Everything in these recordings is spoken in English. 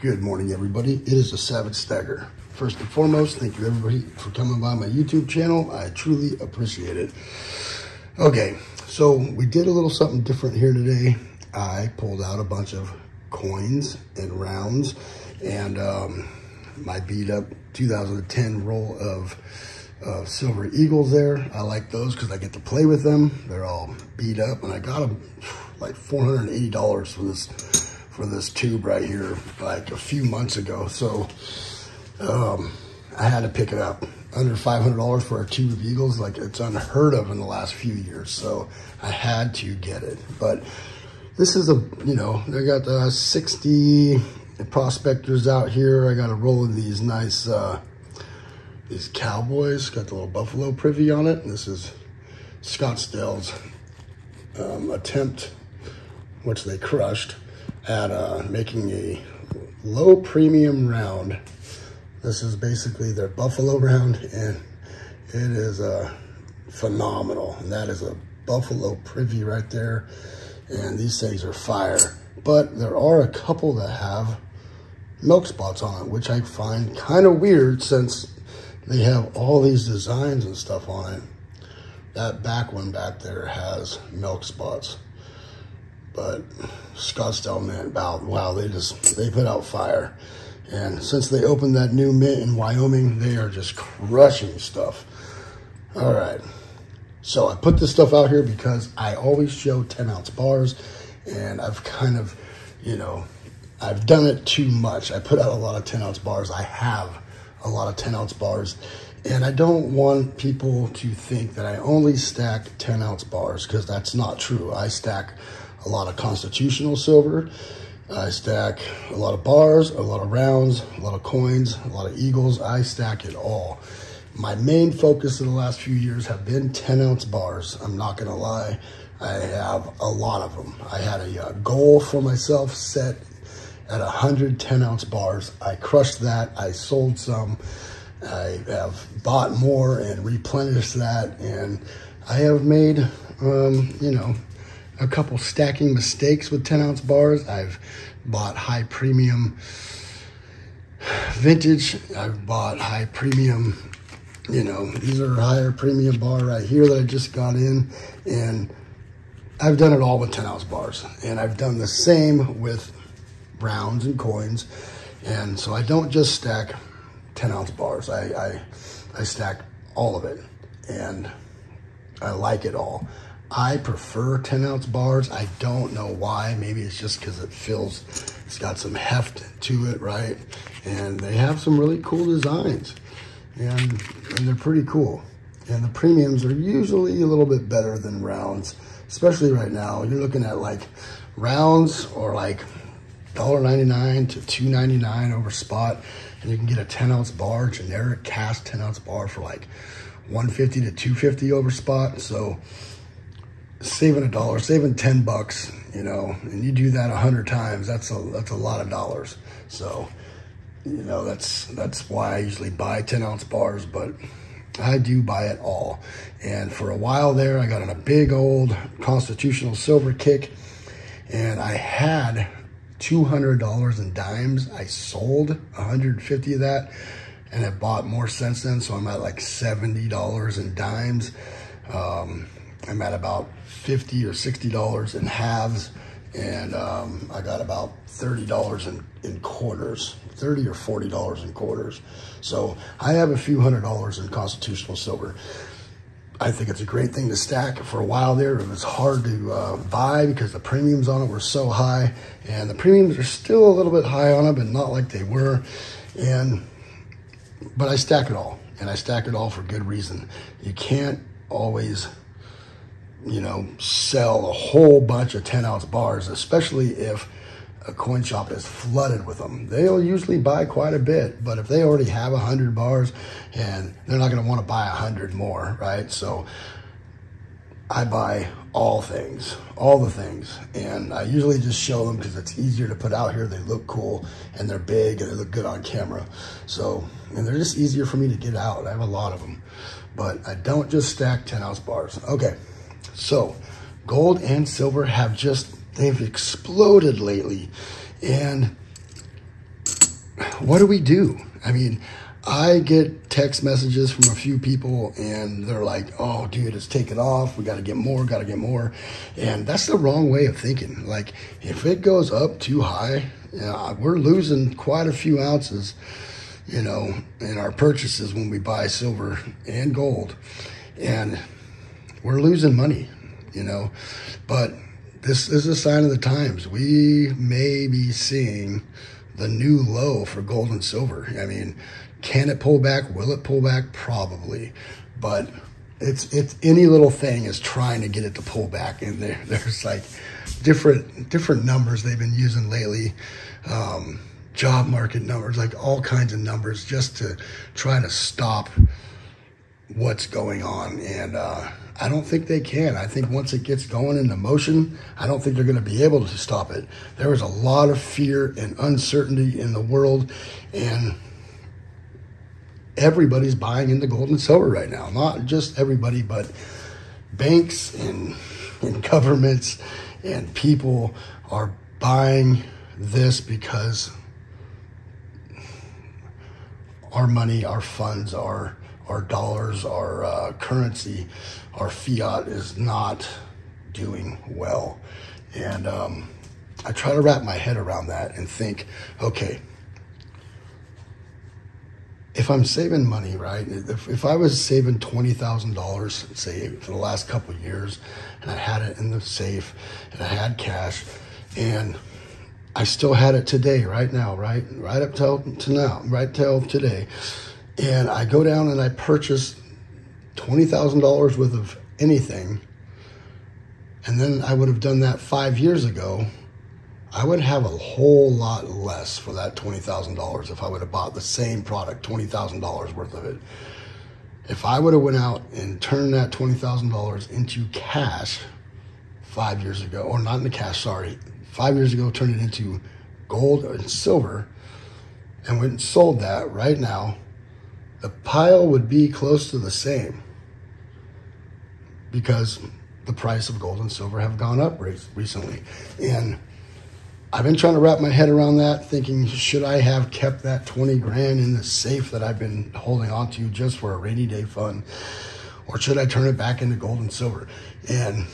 Good morning, everybody. It is the Savagestacker. First and foremost, thank you everybody for coming by my YouTube channel. I truly appreciate it. Okay, so we did a little something different here today. I pulled out a bunch of coins and rounds and my beat up 2010 roll of silver eagles there. I like those because I get to play with them. They're all beat up and I got them like $480 for this tube right here like a few months ago. So I had to pick it up. Under $500 for a tube of eagles, like it's unheard of in the last few years. So I had to get it. But this is they got 60 prospectors out here. I got a roll of these nice, these cowboys, got the little buffalo privy on it. This is Scottsdale's attempt, which they crushed, at making a low premium round. This is basically their buffalo round, and it is phenomenal. And that is a buffalo privy right there. And these things are fire. But there are a couple that have milk spots on it, which I find kind of weird since they have all these designs and stuff on it. That back one back there has milk spots. But Scottsdale, man, wow, they put out fire. And since they opened that new mint in Wyoming, they are just crushing stuff. All right. So I put this stuff out here because I always show 10-ounce bars, and I've kind of, I've done it too much. I put out a lot of 10-ounce bars. I have a lot of 10-ounce bars, and I don't want people to think that I only stack 10-ounce bars, because that's not true. I stack a lot of constitutional silver. I stack a lot of bars, a lot of rounds, a lot of coins, a lot of eagles. I stack it all. My main focus in the last few years have been 10-ounce bars. I'm not gonna lie, I have a lot of them. I had a goal for myself set at 100 10-ounce bars. I crushed that, I sold some. I have bought more and replenished that, and I have made, a couple stacking mistakes with 10-ounce bars. I've bought high premium vintage. I've bought high premium, these are higher premium bar right here that I just got in. And I've done it all with 10-ounce bars. And I've done the same with rounds and coins. And so I don't just stack 10-ounce bars. I stack all of it. And I like it all. I prefer 10-ounce bars. I don't know why. Maybe it's just because it's got some heft to it, right? And they have some really cool designs, and they're pretty cool. And the premiums are usually a little bit better than rounds, especially right now. You're looking at like rounds or like $1.99 to $2.99 over spot, and you can get a 10-ounce bar, generic cast 10-ounce bar for like $1.50 to $2.50 over spot. So saving $1, saving 10 bucks, and you do that 100 times, that's a lot of dollars. So, that's why I usually buy 10-ounce bars, but I do buy it all. And for a while there, I got on a big old constitutional silver kick, and I had $200 in dimes. I sold 150 of that, and I bought more since then, so I'm at like $70 in dimes. I'm at about $50 or $60 in halves, and I got about $30 in quarters, $30 or $40 in quarters. So I have a few $100s in constitutional silver. I think it's a great thing to stack. For a while there, it was hard to buy because the premiums on it were so high, and the premiums are still a little bit high on it, but not like they were. But I stack it all, and I stack it all for good reason. You can't always sell a whole bunch of 10-ounce bars, especially if a coin shop is flooded with them. They'll usually buy quite a bit, but if they already have 100 bars, and they're not going to want to buy 100 more, right? So I buy all the things, and I usually just show them because it's easier to put out here. They look cool, and they're big, and they look good on camera. So, and they're just easier for me to get out. I have a lot of them, but I don't just stack 10-ounce bars. Okay. So gold and silver they've exploded lately. And what do we do? I mean, I get text messages from a few people and they're like, oh, dude, it's taken off. We got to get more, got to get more. And that's the wrong way of thinking. Like, if it goes up too high, we're losing quite a few ounces, you know, in our purchases when we buy silver and gold. And we're losing money, you know. But this is a sign of the times. We may be seeing the new low for gold and silver. I mean, can it pull back? Will it pull back? Probably. But it's any little thing is trying to get it to pull back. And there's like different numbers they've been using lately. Job market numbers, like all kinds of numbers just to try to stop what's going on. And I don't think they can. I think once it gets going into motion, I don't think they're going to be able to stop it. There is a lot of fear and uncertainty in the world, and everybody's buying into gold and silver right now. Not just everybody, but banks and governments and people are buying this because our money, our funds, our dollars, our currency, our fiat is not doing well. And I try to wrap my head around that and think, okay, if I'm saving money, right? If I was saving $20,000, say, for the last couple of years, and I had it in the safe, and I had cash, and I still had it today, right now, right up till today, and I go down and I purchase $20,000 worth of anything, and then I would have done that 5 years ago, I would have a whole lot less for that $20,000 if I would have bought the same product, $20,000 worth of it. If I would have went out and turned that $20,000 into cash 5 years ago, or not into cash, sorry, 5 years ago, turned it into gold and silver, and went and sold that right now, the pile would be close to the same because the price of gold and silver have gone up recently. And I've been trying to wrap my head around that, thinking, should I have kept that 20 grand in the safe that I've been holding on to just for a rainy day fund? Or should I turn it back into gold and silver? And,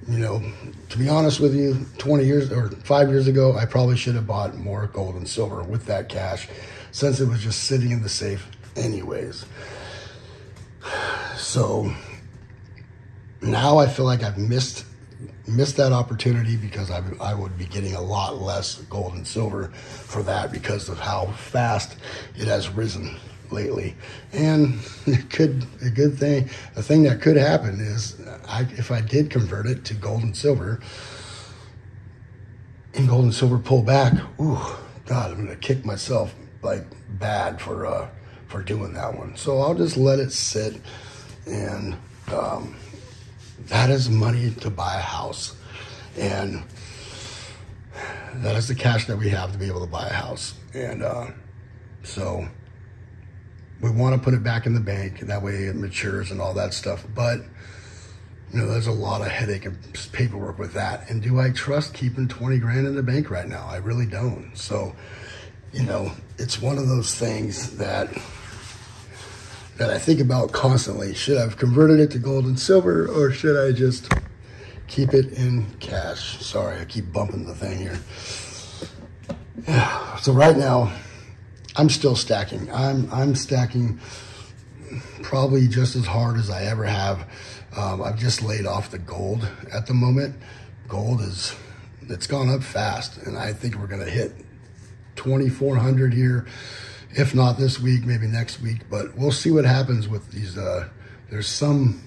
you know, to be honest with you, 20 years or 5 years ago, I probably should have bought more gold and silver with that cash since it was just sitting in the safe anyways. So now I feel like I've missed that opportunity because I would be getting a lot less gold and silver for that because of how fast it has risen lately. And the thing that could happen is if I did convert it to gold and silver, and gold and silver pull back, ooh, God, I'm gonna kick myself like bad for doing that one. So I'll just let it sit, and that is money to buy a house. And that is the cash that we have to be able to buy a house. And so we want to put it back in the bank, and that way it matures and all that stuff. But, you know, there's a lot of headache and paperwork with that. And do I trust keeping 20 grand in the bank right now? I really don't. So, you know, it's one of those things that I think about constantly. Should I have converted it to gold and silver, or should I just keep it in cash? Sorry, I keep bumping the thing here. Yeah. So right now, I'm still stacking. I'm stacking probably just as hard as I ever have. I've just laid off the gold at the moment. Gold it's gone up fast, and I think we're gonna hit 2,400 here. If not this week, maybe next week, but we'll see what happens with these. There's some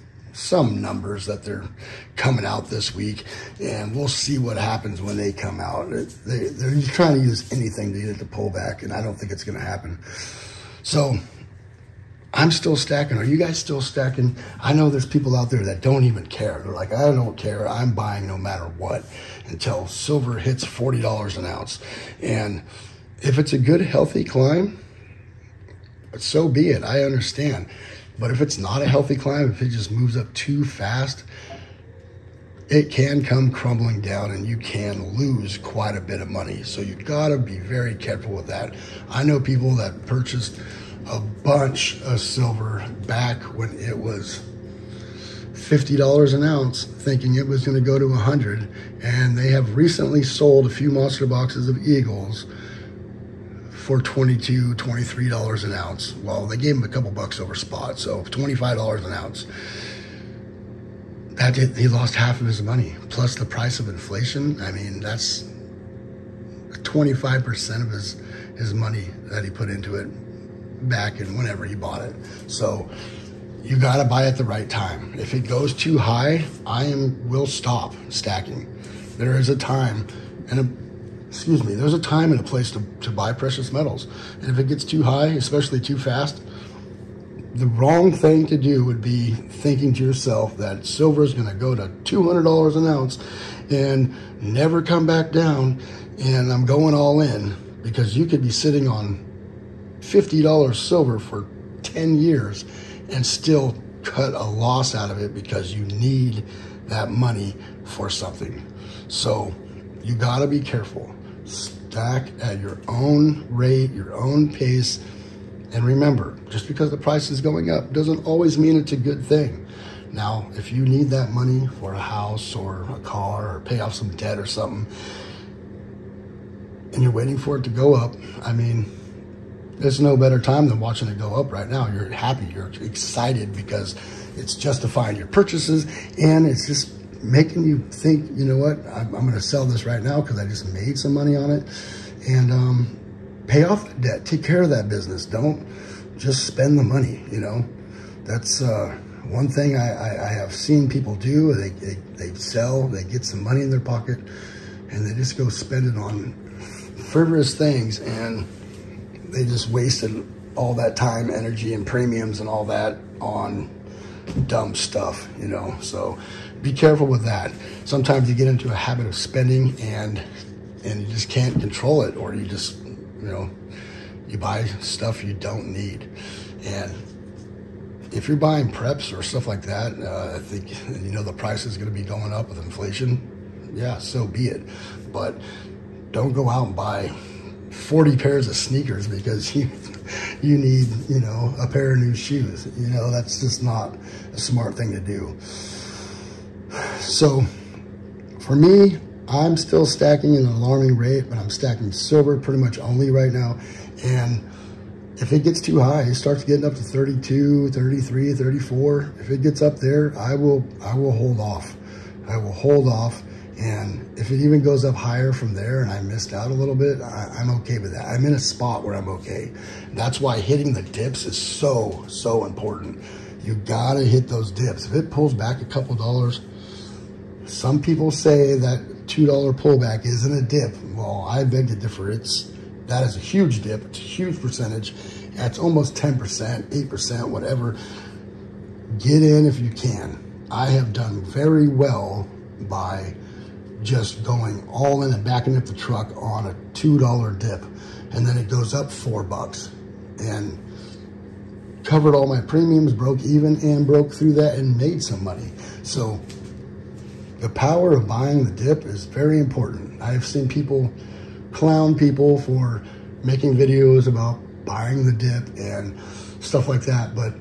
numbers that they're coming out this week, and we'll see what happens when they come out. They're trying to use anything to get it to pull back, and I don't think it's going to happen. So I'm still stacking. Are you guys still stacking? I know there's people out there that don't even care. They're like, I don't care. I'm buying no matter what until silver hits $40 an ounce. And if it's a good, healthy climb, so be it. I understand. But if it's not a healthy climb, if it just moves up too fast, it can come crumbling down and you can lose quite a bit of money. So you gotta be very careful with that. I know people that purchased a bunch of silver back when it was $50 an ounce, thinking it was gonna go to 100, and they have recently sold a few monster boxes of Eagles for $22, $23 an ounce. Well, they gave him a couple bucks over spot, so $25 an ounce. He lost half of his money, plus the price of inflation. I mean, that's 25% of his money that he put into it back in whenever he bought it. So you gotta buy at the right time. If it goes too high, will stop stacking. There is a time there's a time and a place to buy precious metals. And if it gets too high, especially too fast, the wrong thing to do would be thinking to yourself that silver is going to go to $200 an ounce and never come back down, and I'm going all in, because you could be sitting on $50 silver for 10 years and still cut a loss out of it because you need that money for something. So you got to be careful. Stack at your own rate, your own pace. And remember, just because the price is going up doesn't always mean it's a good thing. Now, if you need that money for a house or a car or pay off some debt or something, and you're waiting for it to go up, I mean, there's no better time than watching it go up right now. You're happy, you're excited, because it's justifying your purchases, and it's just making you think, you know what, I'm going to sell this right now because I just made some money on it, and pay off the debt, take care of that business. Don't just spend the money, you know. That's one thing I have seen people do. They sell, they get some money in their pocket, and they just go spend it on frivolous things, and they just wasted all that time, energy, and premiums and all that on dumb stuff, you know. So be careful with that. Sometimes you get into a habit of spending and you just can't control it, or you just, you know, you buy stuff you don't need. And if you're buying preps or stuff like that, I think, you know, the price is going to be going up with inflation. Yeah, so be it. But don't go out and buy 40 pairs of sneakers because you need, you know, a pair of new shoes. You know, that's just not a smart thing to do. So for me, I'm still stacking at an alarming rate, but I'm stacking silver pretty much only right now. And if it gets too high, it starts getting up to 32, 33, 34. If it gets up there, I will hold off. I will hold off. And if it even goes up higher from there and I missed out a little bit, I'm okay with that. I'm in a spot where I'm okay. That's why hitting the dips is so, so important. You gotta hit those dips. If it pulls back a couple dollars, some people say that $2 pullback isn't a dip. Well, I beg to differ. That is a huge dip. It's a huge percentage. It's almost 10%, 8%, whatever. Get in if you can. I have done very well by just going all in and backing up the truck on a $2 dip. And then it goes up $4 and covered all my premiums, broke even, and broke through that and made some money. So the power of buying the dip is very important. I've seen people clown people for making videos about buying the dip and stuff like that, but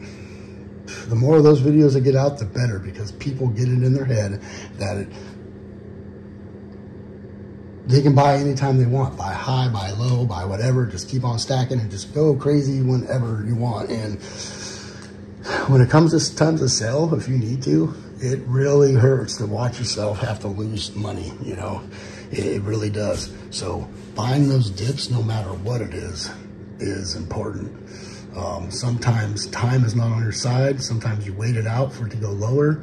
the more of those videos that get out, the better, because people get it in their head that they can buy anytime they want. Buy high, buy low, buy whatever. Just keep on stacking and just go crazy whenever you want. And when it comes to time to sell, if you need to, it really hurts to watch yourself have to lose money, you know. It really does. So buying those dips, no matter what it is important. Sometimes time is not on your side. Sometimes you wait it out for it to go lower,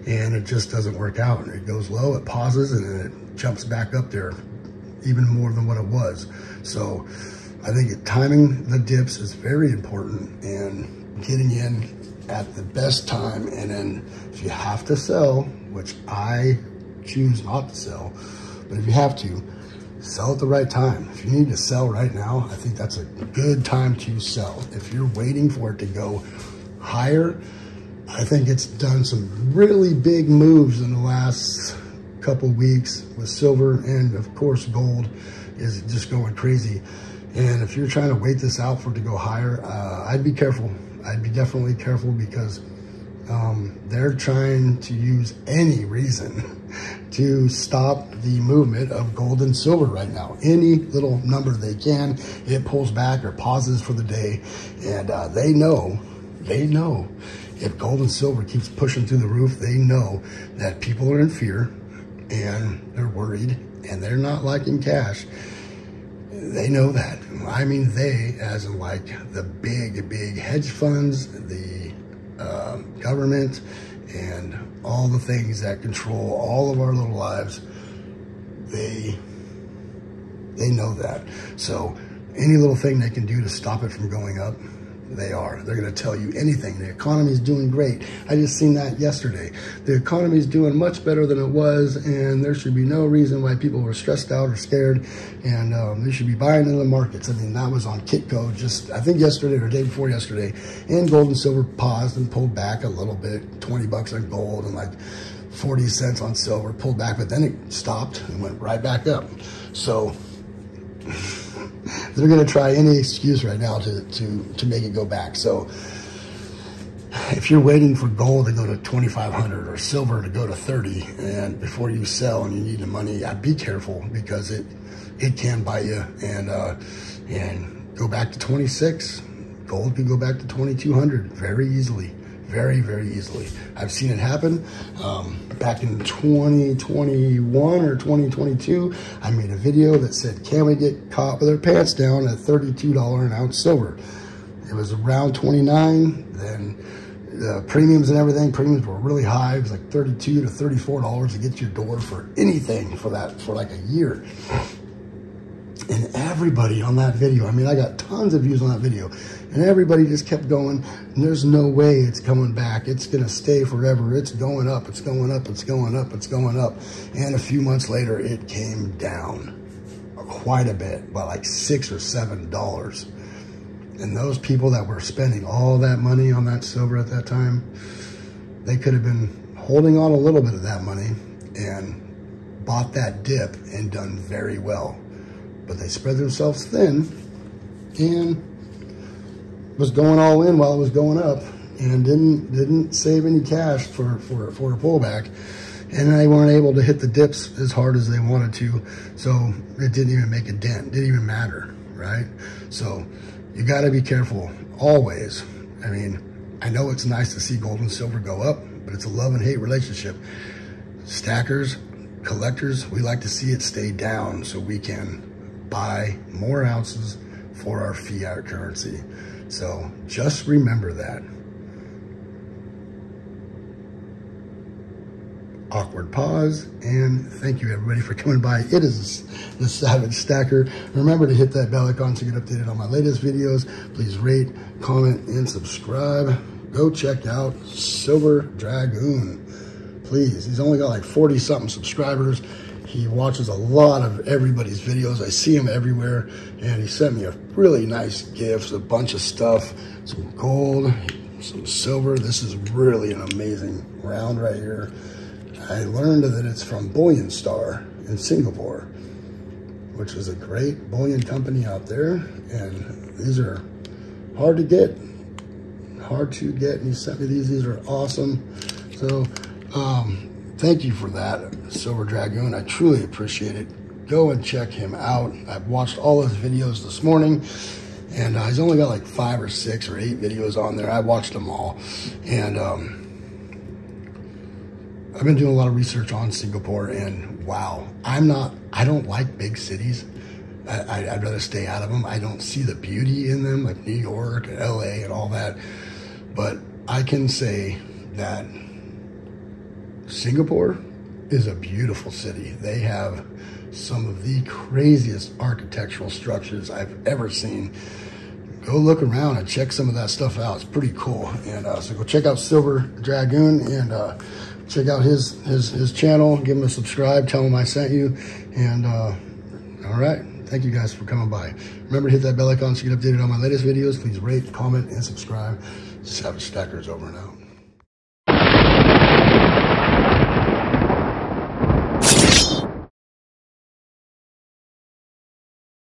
and it just doesn't work out. It goes low, it pauses, and then it jumps back up there even more than what it was. So I think timing the dips is very important, and getting in at the best time. And then if you have to sell, which I choose not to sell, but if you have to, sell at the right time. If you need to sell right now, I think that's a good time to sell. If you're waiting for it to go higher, I think it's done some really big moves in the last couple weeks with silver, and of course gold is just going crazy. And if you're trying to wait this out for it to go higher, I'd be careful. I'd be definitely careful, because they're trying to use any reason to stop the movement of gold and silver right now. Any little number they can, it pulls back or pauses for the day. And they know if gold and silver keeps pushing through the roof, they know that people are in fear and they're worried and they're not liking cash. They know that. I mean, they, as in like the big hedge funds, the government, and all the things that control all of our little lives, they know that. So any little thing they can do to stop it from going up, they're going to tell you anything. The economy is doing great. I just seen that yesterday. The economy is doing much better than it was, and there should be no reason why people were stressed out or scared, and they should be buying in the markets. I mean, that was on Kitco just, I think yesterday or day before yesterday, and gold and silver paused and pulled back a little bit, 20 bucks on gold and like 40 cents on silver, pulled back, but then it stopped and went right back up. So they're going to try any excuse right now to make it go back. So if you're waiting for gold to go to 2,500 or silver to go to 30, and before you sell and you need the money, I'd be careful, because it can bite you and go back to 26. Gold could go back to 2,200 very easily. Very, very easily. I've seen it happen. Back in 2021 or 2022, I made a video that said, can we get caught with our pants down at $32 an ounce silver? It was around 29. Then the premiums and everything, premiums were really high. It was like $32 to $34 to get your door for anything for like a year. And everybody on that video, I mean, I got tons of views on that video, and everybody just kept going, and there's no way it's coming back. It's going to stay forever. It's going up, it's going up, it's going up, it's going up. And a few months later, it came down quite a bit, by like $6 or $7. And those people that were spending all that money on that silver at that time, they could have been holding on a little bit of that money and bought that dip and done very well. But they spread themselves thin and was going all in while it was going up, and didn't save any cash for a pullback, and they weren't able to hit the dips as hard as they wanted to, so it didn't even make a dent. It didn't even matter, right? So you got to be careful always. I mean, I know it's nice to see gold and silver go up, but it's a love and hate relationship. Stackers, collectors, we like to see it stay down so we can buy more ounces for our fiat currency. So just remember that. Awkward pause, and thank you everybody for coming by. It is the Savagestacker. Remember to hit that bell icon to get updated on my latest videos. Please rate, comment, and subscribe. Go check out Silver Dragoon, please. He's only got like 40 something subscribers. He watches a lot of everybody's videos. I see him everywhere, and he sent me a really nice gift, a bunch of stuff, some gold, some silver. This is really an amazing round right here. I learned that it's from Bullion Star in Singapore, which is a great bullion company out there, and these are hard to get, and he sent me these. These are awesome. So thank you for that, Silver Dragoon. I truly appreciate it. Go and check him out. I've watched all his videos this morning, and he's only got like 5 or 6 or 8 videos on there. I watched them all, and I've been doing a lot of research on Singapore, and wow, I don't like big cities. I'd rather stay out of them. I don't see the beauty in them, like New York and LA and all that. But I can say that Singapore is a beautiful city. They have some of the craziest architectural structures I've ever seen. Go look around and check some of that stuff out. It's pretty cool. And so go check out Silver Dragoon, and check out his channel. Give him a subscribe. Tell him I sent you. And all right. Thank you guys for coming by. Remember to hit that bell icon to get updated on my latest videos. Please rate, comment, and subscribe. Savagestacker is over now.